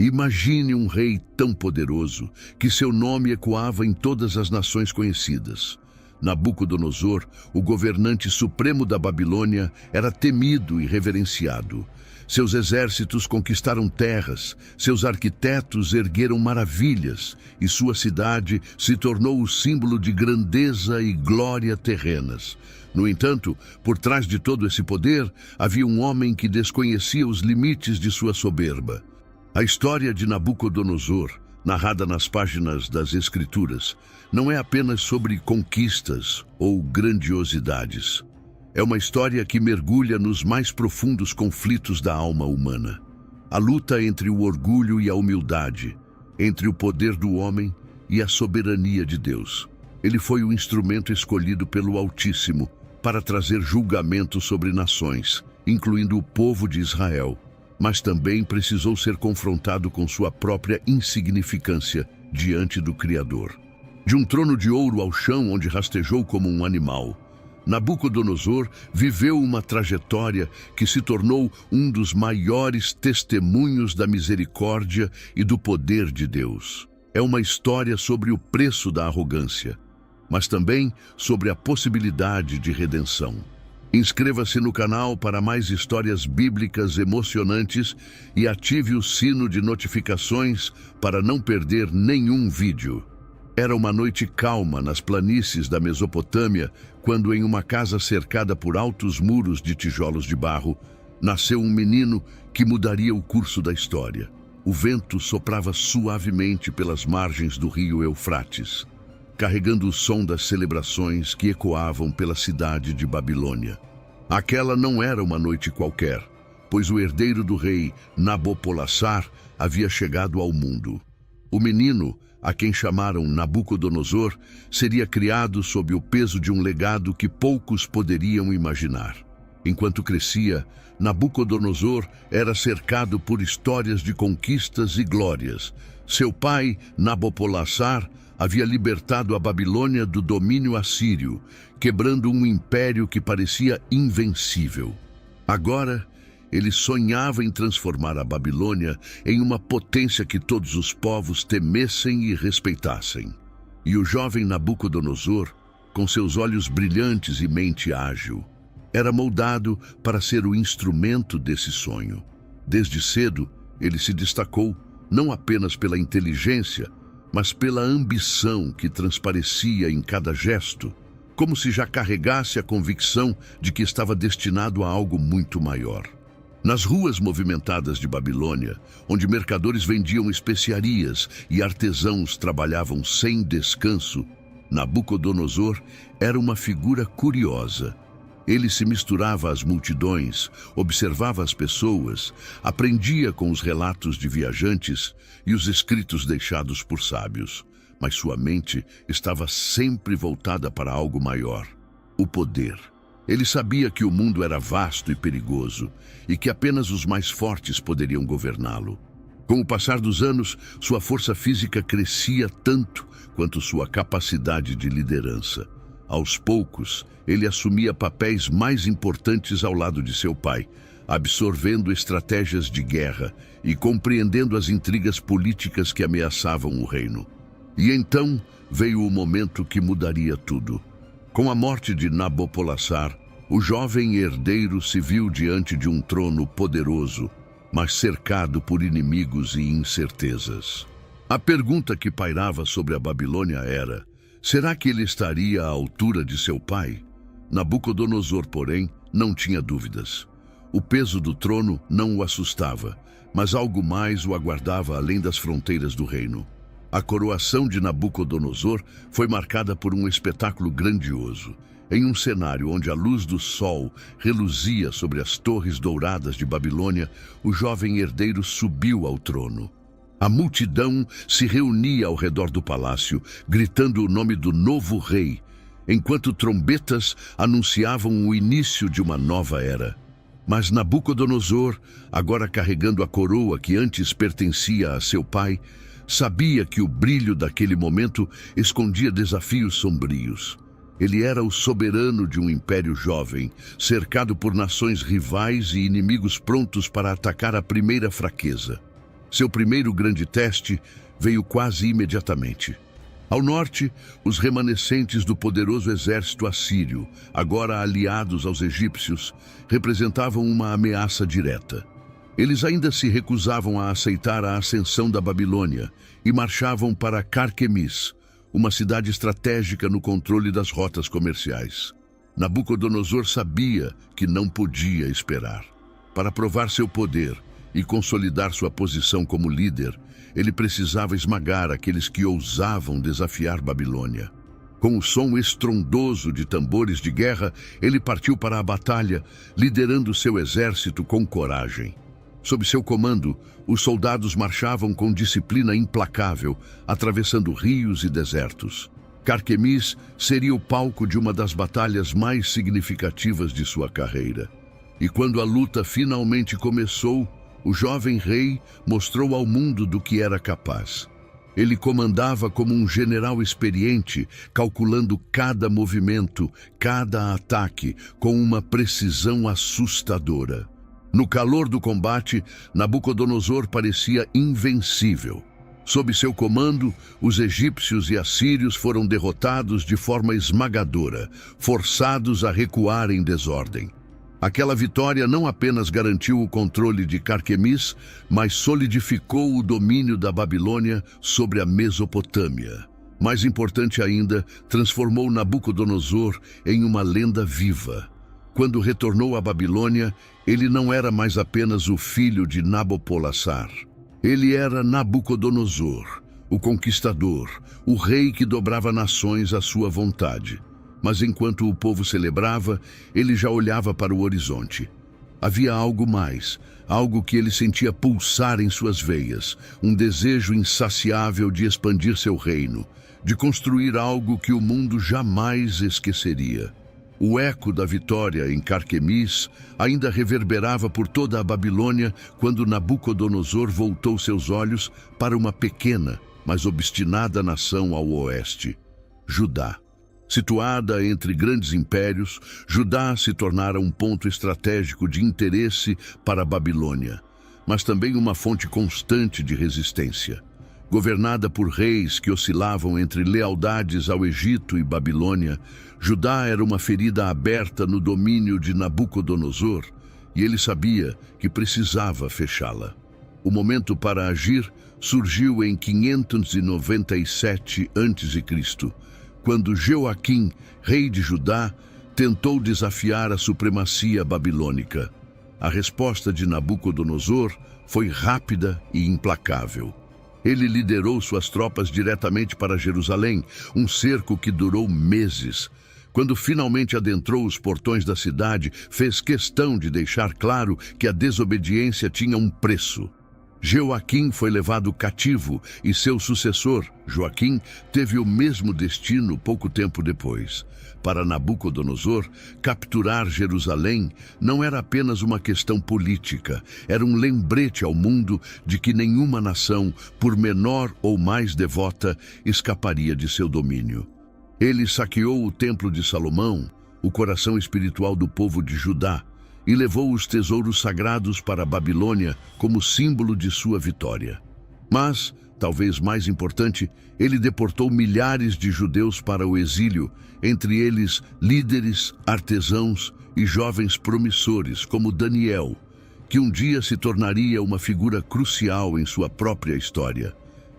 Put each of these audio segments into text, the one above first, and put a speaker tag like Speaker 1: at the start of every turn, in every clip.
Speaker 1: Imagine um rei tão poderoso que seu nome ecoava em todas as nações conhecidas. Nabucodonosor, o governante supremo da Babilônia, era temido e reverenciado. Seus exércitos conquistaram terras, seus arquitetos ergueram maravilhas, e sua cidade se tornou o símbolo de grandeza e glória terrenas. No entanto, por trás de todo esse poder, havia um homem que desconhecia os limites de sua soberba. A história de Nabucodonosor, narrada nas páginas das Escrituras, não é apenas sobre conquistas ou grandiosidades. É uma história que mergulha nos mais profundos conflitos da alma humana. A luta entre o orgulho e a humildade, entre o poder do homem e a soberania de Deus. Ele foi o instrumento escolhido pelo Altíssimo para trazer julgamento sobre nações, incluindo o povo de Israel, mas também precisou ser confrontado com sua própria insignificância diante do Criador. De um trono de ouro ao chão onde rastejou como um animal, Nabucodonosor viveu uma trajetória que se tornou um dos maiores testemunhos da misericórdia e do poder de Deus. É uma história sobre o preço da arrogância, mas também sobre a possibilidade de redenção. Inscreva-se no canal para mais histórias bíblicas emocionantes e ative o sino de notificações para não perder nenhum vídeo. Era uma noite calma nas planícies da Mesopotâmia, quando em uma casa cercada por altos muros de tijolos de barro, nasceu um menino que mudaria o curso da história. O vento soprava suavemente pelas margens do rio Eufrates, carregando o som das celebrações que ecoavam pela cidade de Babilônia. Aquela não era uma noite qualquer, pois o herdeiro do rei Nabopolassar havia chegado ao mundo. O menino, a quem chamaram Nabucodonosor, seria criado sob o peso de um legado que poucos poderiam imaginar. Enquanto crescia, Nabucodonosor era cercado por histórias de conquistas e glórias. Seu pai, Nabopolassar, havia libertado a Babilônia do domínio assírio, quebrando um império que parecia invencível. Agora, ele sonhava em transformar a Babilônia em uma potência que todos os povos temessem e respeitassem. E o jovem Nabucodonosor, com seus olhos brilhantes e mente ágil, era moldado para ser o instrumento desse sonho. Desde cedo, ele se destacou não apenas pela inteligência, mas pela ambição que transparecia em cada gesto, como se já carregasse a convicção de que estava destinado a algo muito maior. Nas ruas movimentadas de Babilônia, onde mercadores vendiam especiarias e artesãos trabalhavam sem descanso, Nabucodonosor era uma figura curiosa. Ele se misturava às multidões, observava as pessoas, aprendia com os relatos de viajantes e os escritos deixados por sábios, mas sua mente estava sempre voltada para algo maior: o poder. Ele sabia que o mundo era vasto e perigoso e que apenas os mais fortes poderiam governá-lo. Com o passar dos anos, sua força física crescia tanto quanto sua capacidade de liderança. Aos poucos, ele assumia papéis mais importantes ao lado de seu pai, absorvendo estratégias de guerra e compreendendo as intrigas políticas que ameaçavam o reino. E então veio o momento que mudaria tudo. Com a morte de Nabopolassar, o jovem herdeiro se viu diante de um trono poderoso, mas cercado por inimigos e incertezas. A pergunta que pairava sobre a Babilônia era: será que ele estaria à altura de seu pai? Nabucodonosor, porém, não tinha dúvidas. O peso do trono não o assustava, mas algo mais o aguardava além das fronteiras do reino. A coroação de Nabucodonosor foi marcada por um espetáculo grandioso. Em um cenário onde a luz do sol reluzia sobre as torres douradas de Babilônia, o jovem herdeiro subiu ao trono. A multidão se reunia ao redor do palácio, gritando o nome do novo rei, enquanto trombetas anunciavam o início de uma nova era. Mas Nabucodonosor, agora carregando a coroa que antes pertencia a seu pai, sabia que o brilho daquele momento escondia desafios sombrios. Ele era o soberano de um império jovem, cercado por nações rivais e inimigos prontos para atacar a primeira fraqueza. Seu primeiro grande teste veio quase imediatamente. Ao norte, os remanescentes do poderoso exército assírio, agora aliados aos egípcios, representavam uma ameaça direta. Eles ainda se recusavam a aceitar a ascensão da Babilônia e marchavam para Carquemis, uma cidade estratégica no controle das rotas comerciais. Nabucodonosor sabia que não podia esperar. Para provar seu poder e consolidar sua posição como líder, ele precisava esmagar aqueles que ousavam desafiar Babilônia. Com o som estrondoso de tambores de guerra, ele partiu para a batalha, liderando seu exército com coragem. Sob seu comando, os soldados marchavam com disciplina implacável, atravessando rios e desertos. Carquemis seria o palco de uma das batalhas mais significativas de sua carreira. E quando a luta finalmente começou, o jovem rei mostrou ao mundo do que era capaz. Ele comandava como um general experiente, calculando cada movimento, cada ataque, com uma precisão assustadora. No calor do combate, Nabucodonosor parecia invencível. Sob seu comando, os egípcios e assírios foram derrotados de forma esmagadora, forçados a recuar em desordem. Aquela vitória não apenas garantiu o controle de Carquemis, mas solidificou o domínio da Babilônia sobre a Mesopotâmia. Mais importante ainda, transformou Nabucodonosor em uma lenda viva. Quando retornou à Babilônia, ele não era mais apenas o filho de Nabopolassar. Ele era Nabucodonosor, o conquistador, o rei que dobrava nações à sua vontade. Mas enquanto o povo celebrava, ele já olhava para o horizonte. Havia algo mais, algo que ele sentia pulsar em suas veias, um desejo insaciável de expandir seu reino, de construir algo que o mundo jamais esqueceria. O eco da vitória em Carquemis ainda reverberava por toda a Babilônia quando Nabucodonosor voltou seus olhos para uma pequena, mas obstinada nação ao oeste, Judá. Situada entre grandes impérios, Judá se tornara um ponto estratégico de interesse para a Babilônia, mas também uma fonte constante de resistência. Governada por reis que oscilavam entre lealdades ao Egito e Babilônia, Judá era uma ferida aberta no domínio de Nabucodonosor e ele sabia que precisava fechá-la. O momento para agir surgiu em 597 a.C., quando Jeoaquim, rei de Judá, tentou desafiar a supremacia babilônica. A resposta de Nabucodonosor foi rápida e implacável. Ele liderou suas tropas diretamente para Jerusalém, um cerco que durou meses. Quando finalmente adentrou os portões da cidade, fez questão de deixar claro que a desobediência tinha um preço. Jeoaquim foi levado cativo e seu sucessor, Joaquim, teve o mesmo destino pouco tempo depois. Para Nabucodonosor, capturar Jerusalém não era apenas uma questão política, era um lembrete ao mundo de que nenhuma nação, por menor ou mais devota, escaparia de seu domínio. Ele saqueou o Templo de Salomão, o coração espiritual do povo de Judá, e levou os tesouros sagrados para a Babilônia como símbolo de sua vitória. Mas, talvez mais importante, ele deportou milhares de judeus para o exílio, entre eles líderes, artesãos e jovens promissores como Daniel, que um dia se tornaria uma figura crucial em sua própria história.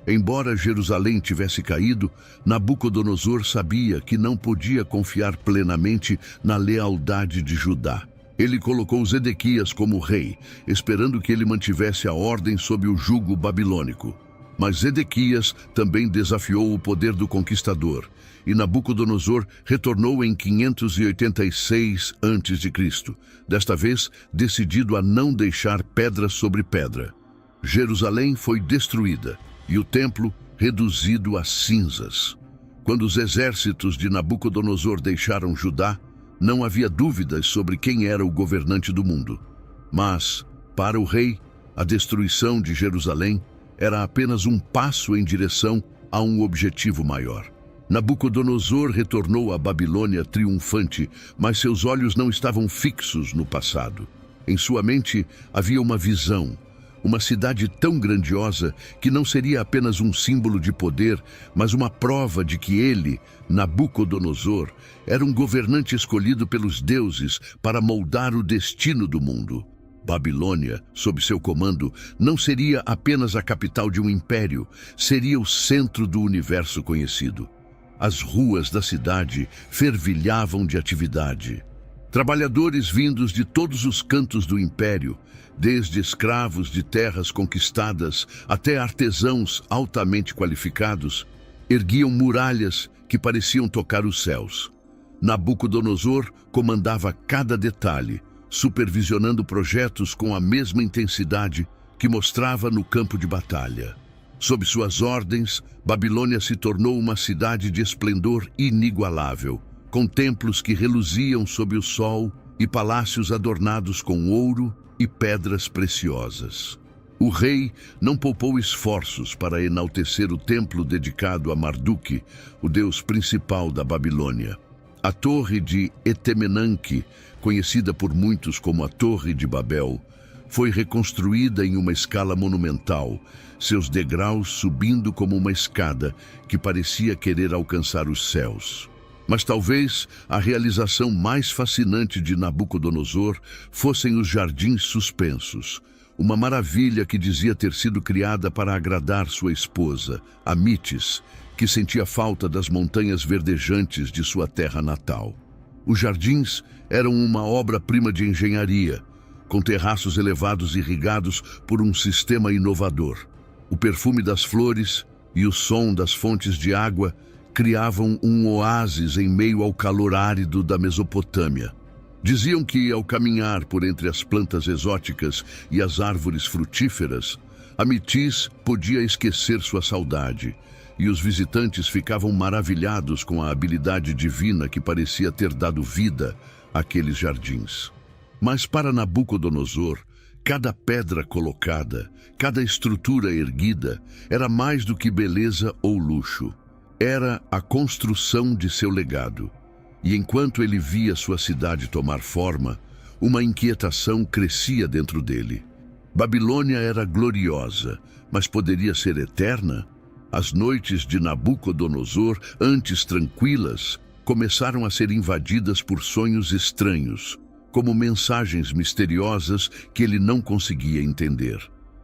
Speaker 1: Embora Jerusalém tivesse caído, Nabucodonosor sabia que não podia confiar plenamente na lealdade de Judá. Ele colocou Zedequias como rei, esperando que ele mantivesse a ordem sob o jugo babilônico. Mas Zedequias também desafiou o poder do conquistador, e Nabucodonosor retornou em 586 a.C., desta vez decidido a não deixar pedra sobre pedra. Jerusalém foi destruída e o templo reduzido a cinzas. Quando os exércitos de Nabucodonosor deixaram Judá, não havia dúvidas sobre quem era o governante do mundo. Mas, para o rei, a destruição de Jerusalém era apenas um passo em direção a um objetivo maior. Nabucodonosor retornou à Babilônia triunfante, mas seus olhos não estavam fixos no passado. Em sua mente havia uma visão, Uma cidade tão grandiosa que não seria apenas um símbolo de poder, mas uma prova de que ele, Nabucodonosor, era um governante escolhido pelos deuses para moldar o destino do mundo. Babilônia, sob seu comando, não seria apenas a capital de um império, seria o centro do universo conhecido. As ruas da cidade fervilhavam de atividade. Trabalhadores vindos de todos os cantos do império, desde escravos de terras conquistadas até artesãos altamente qualificados, erguiam muralhas que pareciam tocar os céus. Nabucodonosor comandava cada detalhe, supervisionando projetos com a mesma intensidade que mostrava no campo de batalha. Sob suas ordens, Babilônia se tornou uma cidade de esplendor inigualável, com templos que reluziam sob o sol e palácios adornados com ouro e pedras preciosas. O rei não poupou esforços para enaltecer o templo dedicado a Marduk, o deus principal da Babilônia. A torre de Etemenanque, conhecida por muitos como a Torre de Babel, foi reconstruída em uma escala monumental, seus degraus subindo como uma escada que parecia querer alcançar os céus. Mas talvez a realização mais fascinante de Nabucodonosor fossem os jardins suspensos, uma maravilha que dizia ter sido criada para agradar sua esposa, Amitis, que sentia falta das montanhas verdejantes de sua terra natal. Os jardins eram uma obra-prima de engenharia, com terraços elevados irrigados por um sistema inovador. O perfume das flores e o som das fontes de água criavam um oásis em meio ao calor árido da Mesopotâmia. Diziam que, ao caminhar por entre as plantas exóticas e as árvores frutíferas, Amitis podia esquecer sua saudade, e os visitantes ficavam maravilhados com a habilidade divina que parecia ter dado vida àqueles jardins. Mas para Nabucodonosor, cada pedra colocada, cada estrutura erguida, era mais do que beleza ou luxo. Era a construção de seu legado. E enquanto ele via sua cidade tomar forma, uma inquietação crescia dentro dele. Babilônia era gloriosa, mas poderia ser eterna? As noites de Nabucodonosor, antes tranquilas, começaram a ser invadidas por sonhos estranhos, como mensagens misteriosas que ele não conseguia entender.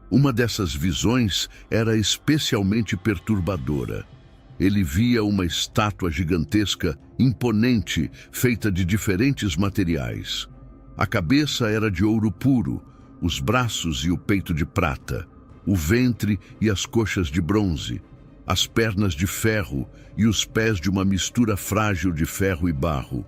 Speaker 1: Uma dessas visões era especialmente perturbadora. Ele via uma estátua gigantesca, imponente, feita de diferentes materiais. A cabeça era de ouro puro, os braços e o peito de prata, o ventre e as coxas de bronze, as pernas de ferro e os pés de uma mistura frágil de ferro e barro.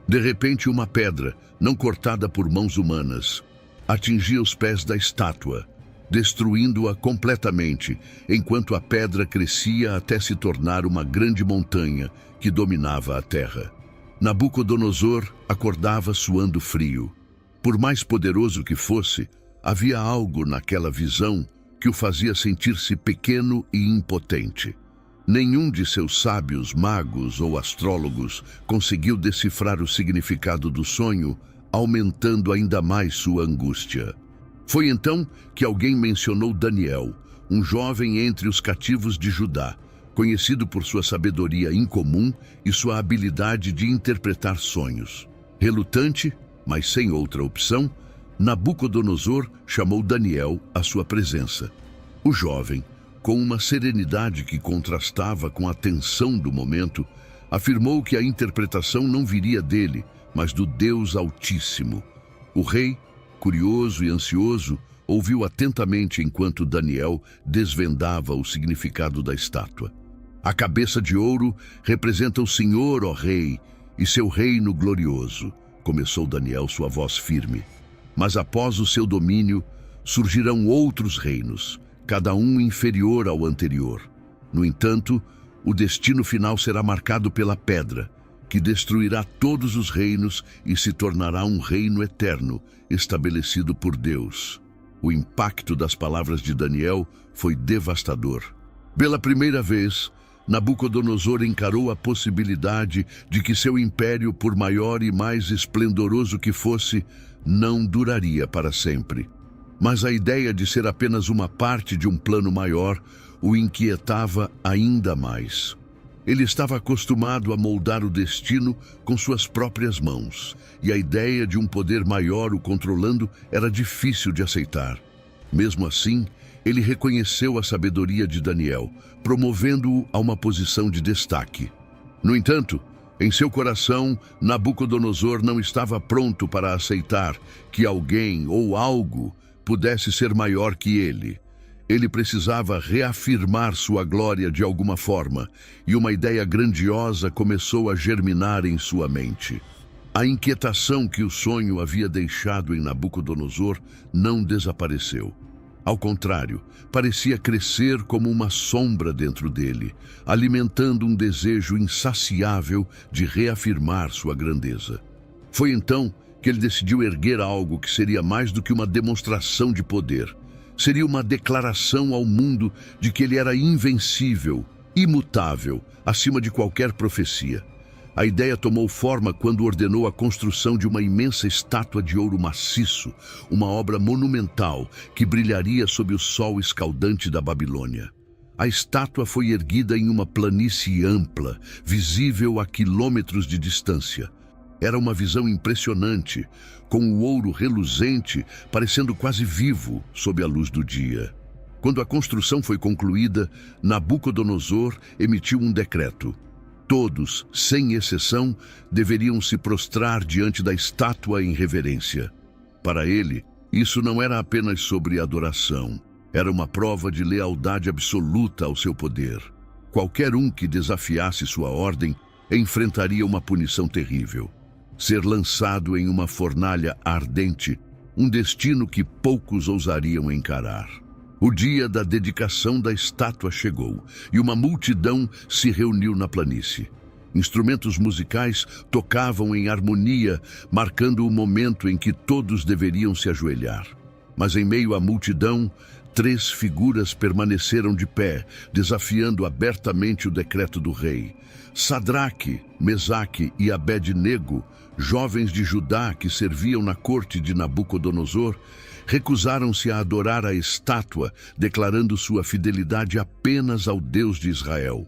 Speaker 1: De repente, uma pedra, não cortada por mãos humanas, atingia os pés da estátua, destruindo-a completamente, enquanto a pedra crescia até se tornar uma grande montanha que dominava a terra. Nabucodonosor acordava suando frio. Por mais poderoso que fosse, havia algo naquela visão que o fazia sentir-se pequeno e impotente. Nenhum de seus sábios, magos ou astrólogos conseguiu decifrar o significado do sonho, aumentando ainda mais sua angústia. Foi então que alguém mencionou Daniel, um jovem entre os cativos de Judá, conhecido por sua sabedoria incomum e sua habilidade de interpretar sonhos. Relutante, mas sem outra opção, Nabucodonosor chamou Daniel à sua presença. O jovem, com uma serenidade que contrastava com a tensão do momento, afirmou que a interpretação não viria dele, mas do Deus Altíssimo. O rei, curioso e ansioso, ouviu atentamente enquanto Daniel desvendava o significado da estátua. A cabeça de ouro representa o Senhor, ó Rei, e seu reino glorioso, começou Daniel, sua voz firme. Mas após o seu domínio, surgirão outros reinos, cada um inferior ao anterior. No entanto, o destino final será marcado pela pedra, que destruirá todos os reinos e se tornará um reino eterno, estabelecido por Deus. O impacto das palavras de Daniel foi devastador. Pela primeira vez, Nabucodonosor encarou a possibilidade de que seu império, por maior e mais esplendoroso que fosse, não duraria para sempre. Mas a ideia de ser apenas uma parte de um plano maior o inquietava ainda mais. Ele estava acostumado a moldar o destino com suas próprias mãos, e a ideia de um poder maior o controlando era difícil de aceitar. Mesmo assim, ele reconheceu a sabedoria de Daniel, promovendo-o a uma posição de destaque. No entanto, em seu coração, Nabucodonosor não estava pronto para aceitar que alguém ou algo pudesse ser maior que ele. Ele precisava reafirmar sua glória de alguma forma, e uma ideia grandiosa começou a germinar em sua mente. A inquietação que o sonho havia deixado em Nabucodonosor não desapareceu. Ao contrário, parecia crescer como uma sombra dentro dele, alimentando um desejo insaciável de reafirmar sua grandeza. Foi então que ele decidiu erguer algo que seria mais do que uma demonstração de poder. Seria uma declaração ao mundo de que ele era invencível, imutável, acima de qualquer profecia. A ideia tomou forma quando ordenou a construção de uma imensa estátua de ouro maciço, uma obra monumental que brilharia sob o sol escaldante da Babilônia. A estátua foi erguida em uma planície ampla, visível a quilômetros de distância. Era uma visão impressionante, com o ouro reluzente, parecendo quase vivo sob a luz do dia. Quando a construção foi concluída, Nabucodonosor emitiu um decreto. Todos, sem exceção, deveriam se prostrar diante da estátua em reverência. Para ele, isso não era apenas sobre adoração. Era uma prova de lealdade absoluta ao seu poder. Qualquer um que desafiasse sua ordem enfrentaria uma punição terrível. Ser lançado em uma fornalha ardente, um destino que poucos ousariam encarar. O dia da dedicação da estátua chegou e uma multidão se reuniu na planície. Instrumentos musicais tocavam em harmonia, marcando o momento em que todos deveriam se ajoelhar. Mas em meio à multidão, 3 figuras permaneceram de pé, desafiando abertamente o decreto do rei. Sadraque, Mesaque e Abed-nego, jovens de Judá que serviam na corte de Nabucodonosor, recusaram-se a adorar a estátua, declarando sua fidelidade apenas ao Deus de Israel.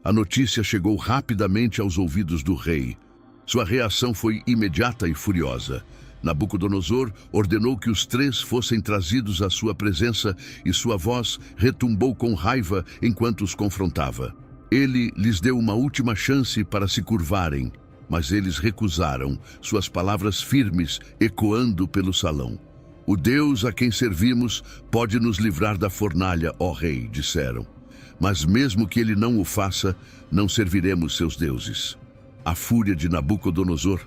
Speaker 1: A notícia chegou rapidamente aos ouvidos do rei. Sua reação foi imediata e furiosa. Nabucodonosor ordenou que os 3 fossem trazidos à sua presença e sua voz retumbou com raiva enquanto os confrontava. Ele lhes deu uma última chance para se curvarem, mas eles recusaram, suas palavras firmes ecoando pelo salão. O Deus a quem servimos pode nos livrar da fornalha, ó rei, disseram. Mas mesmo que ele não o faça, não serviremos seus deuses. A fúria de Nabucodonosor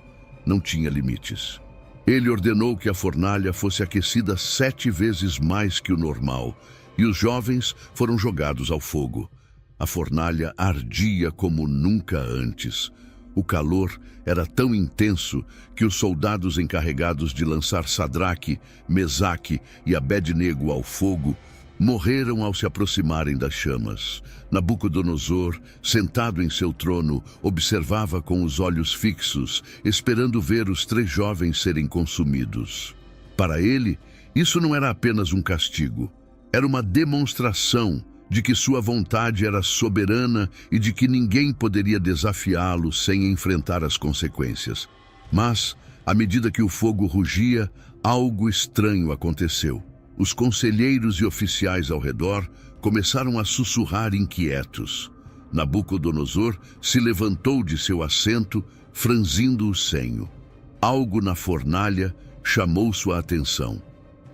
Speaker 1: não tinha limites. Ele ordenou que a fornalha fosse aquecida 7 vezes mais que o normal, e os jovens foram jogados ao fogo. A fornalha ardia como nunca antes. O calor era tão intenso que os soldados encarregados de lançar Sadraque, Mesaque e Abed-nego ao fogo morreram ao se aproximarem das chamas. Nabucodonosor, sentado em seu trono, observava com os olhos fixos, esperando ver os 3 jovens serem consumidos. Para ele, isso não era apenas um castigo, era uma demonstração de que sua vontade era soberana e de que ninguém poderia desafiá-lo sem enfrentar as consequências. Mas, à medida que o fogo rugia, algo estranho aconteceu. Os conselheiros e oficiais ao redor começaram a sussurrar inquietos. Nabucodonosor se levantou de seu assento, franzindo o senho. Algo na fornalha chamou sua atenção.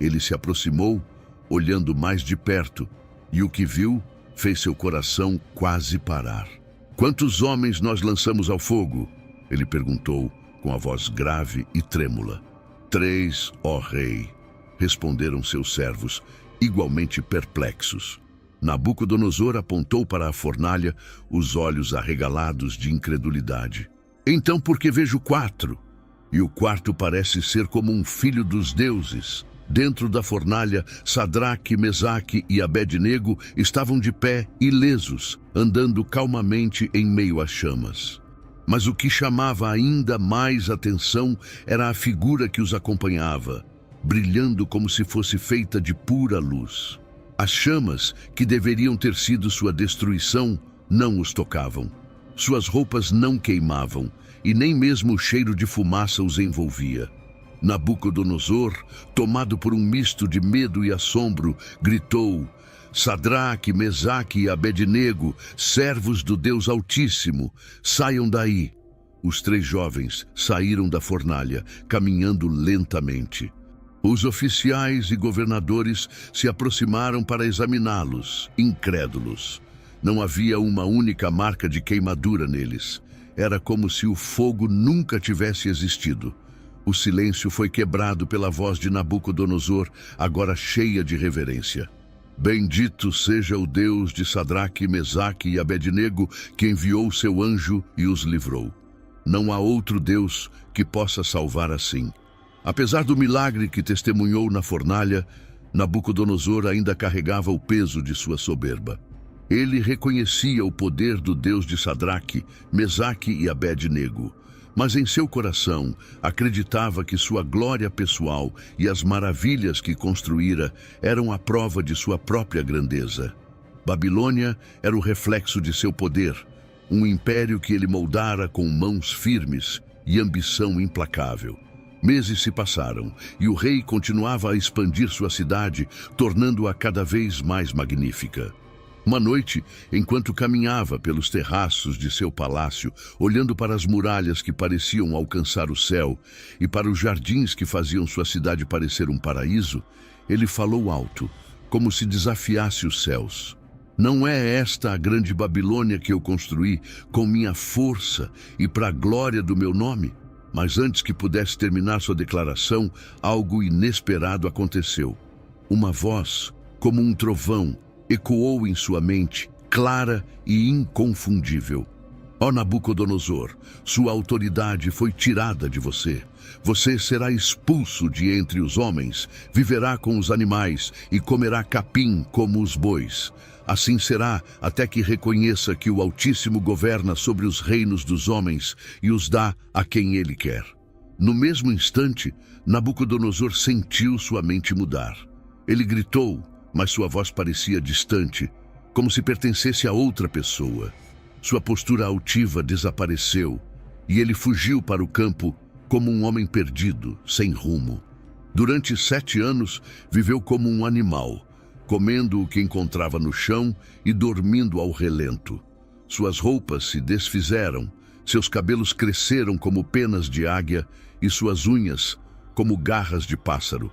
Speaker 1: Ele se aproximou, olhando mais de perto, e o que viu fez seu coração quase parar. "Quantos homens nós lançamos ao fogo?" ele perguntou, com a voz grave e trêmula. "3, ó rei", responderam seus servos, igualmente perplexos. Nabucodonosor apontou para a fornalha, os olhos arregalados de incredulidade. "Então por que vejo 4? E o quarto parece ser como um filho dos deuses." Dentro da fornalha, Sadraque, Mesaque e Abed-nego estavam de pé, ilesos, andando calmamente em meio às chamas. Mas o que chamava ainda mais atenção era a figura que os acompanhava. brilhando como se fosse feita de pura luz. As chamas, que deveriam ter sido sua destruição, não os tocavam. Suas roupas não queimavam, e nem mesmo o cheiro de fumaça os envolvia. Nabucodonosor, tomado por um misto de medo e assombro, gritou: Sadraque, Mesaque e Abednego, servos do Deus Altíssimo, saiam daí. Os 3 jovens saíram da fornalha, caminhando lentamente. Os oficiais e governadores se aproximaram para examiná-los, incrédulos. Não havia uma única marca de queimadura neles. Era como se o fogo nunca tivesse existido. O silêncio foi quebrado pela voz de Nabucodonosor, agora cheia de reverência. Bendito seja o Deus de Sadraque, Mesaque e Abednego, que enviou seu anjo e os livrou. Não há outro Deus que possa salvar assim. Apesar do milagre que testemunhou na fornalha, Nabucodonosor ainda carregava o peso de sua soberba. Ele reconhecia o poder do Deus de Sadraque, Mesaque e Abednego, mas em seu coração acreditava que sua glória pessoal e as maravilhas que construíra eram a prova de sua própria grandeza. Babilônia era o reflexo de seu poder, um império que ele moldara com mãos firmes e ambição implacável. Meses se passaram e o rei continuava a expandir sua cidade, tornando-a cada vez mais magnífica. Uma noite, enquanto caminhava pelos terraços de seu palácio, olhando para as muralhas que pareciam alcançar o céu e para os jardins que faziam sua cidade parecer um paraíso, ele falou alto, como se desafiasse os céus. Não é esta a grande Babilônia que eu construí com minha força e para a glória do meu nome? Mas antes que pudesse terminar sua declaração, algo inesperado aconteceu. Uma voz, como um trovão, ecoou em sua mente, clara e inconfundível. Ó Nabucodonosor, sua autoridade foi tirada de você. Você será expulso de entre os homens, viverá com os animais e comerá capim como os bois. Assim será até que reconheça que o Altíssimo governa sobre os reinos dos homens e os dá a quem ele quer. No mesmo instante, Nabucodonosor sentiu sua mente mudar. Ele gritou, mas sua voz parecia distante, como se pertencesse a outra pessoa. Sua postura altiva desapareceu e ele fugiu para o campo como um homem perdido, sem rumo. Durante 7 anos, viveu como um animal, comendo o que encontrava no chão e dormindo ao relento. Suas roupas se desfizeram, seus cabelos cresceram como penas de águia e suas unhas como garras de pássaro.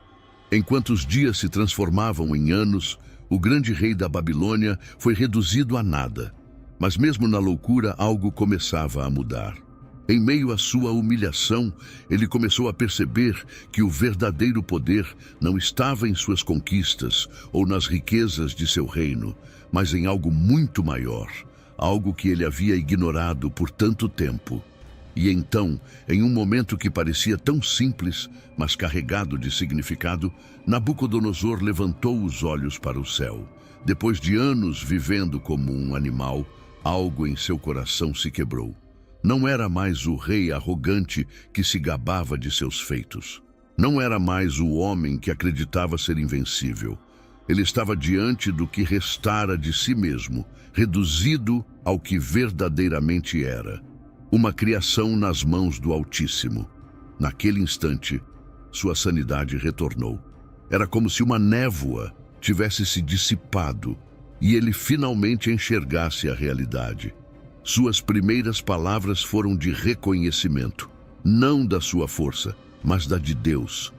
Speaker 1: Enquanto os dias se transformavam em anos, o grande rei da Babilônia foi reduzido a nada. Mas mesmo na loucura, algo começava a mudar. Em meio à sua humilhação, ele começou a perceber que o verdadeiro poder não estava em suas conquistas ou nas riquezas de seu reino, mas em algo muito maior, algo que ele havia ignorado por tanto tempo. E então, em um momento que parecia tão simples, mas carregado de significado, Nabucodonosor levantou os olhos para o céu. Depois de anos vivendo como um animal, algo em seu coração se quebrou. Não era mais o rei arrogante que se gabava de seus feitos. Não era mais o homem que acreditava ser invencível. Ele estava diante do que restara de si mesmo, reduzido ao que verdadeiramente era. Uma criação nas mãos do Altíssimo. Naquele instante, sua sanidade retornou. Era como se uma névoa tivesse se dissipado e ele finalmente enxergasse a realidade. Suas primeiras palavras foram de reconhecimento, não da sua força, mas da de Deus.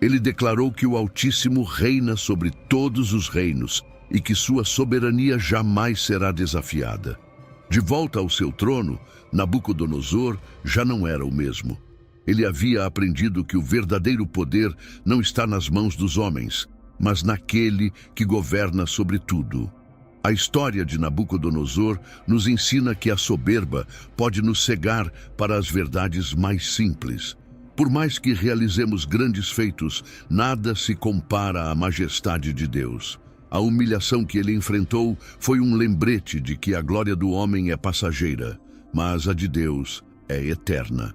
Speaker 1: Ele declarou que o Altíssimo reina sobre todos os reinos e que sua soberania jamais será desafiada. De volta ao seu trono, Nabucodonosor já não era o mesmo. Ele havia aprendido que o verdadeiro poder não está nas mãos dos homens, mas naquele que governa sobre tudo. A história de Nabucodonosor nos ensina que a soberba pode nos cegar para as verdades mais simples. Por mais que realizemos grandes feitos, nada se compara à majestade de Deus. A humilhação que ele enfrentou foi um lembrete de que a glória do homem é passageira, mas a de Deus é eterna.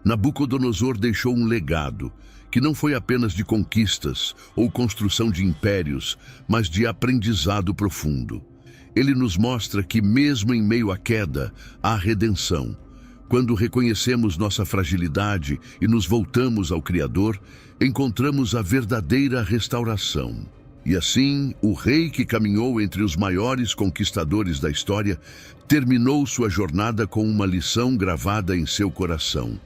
Speaker 1: Nabucodonosor deixou um legado que não foi apenas de conquistas ou construção de impérios, mas de aprendizado profundo. Ele nos mostra que, mesmo em meio à queda, há redenção. Quando reconhecemos nossa fragilidade e nos voltamos ao Criador, encontramos a verdadeira restauração. E assim, o rei que caminhou entre os maiores conquistadores da história terminou sua jornada com uma lição gravada em seu coração: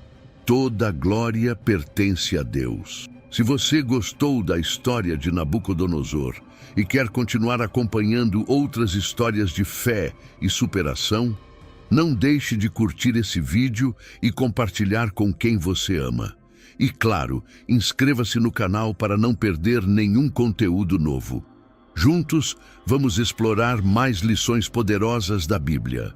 Speaker 1: toda glória pertence a Deus. Se você gostou da história de Nabucodonosor e quer continuar acompanhando outras histórias de fé e superação, não deixe de curtir esse vídeo e compartilhar com quem você ama. E claro, inscreva-se no canal para não perder nenhum conteúdo novo. Juntos, vamos explorar mais lições poderosas da Bíblia.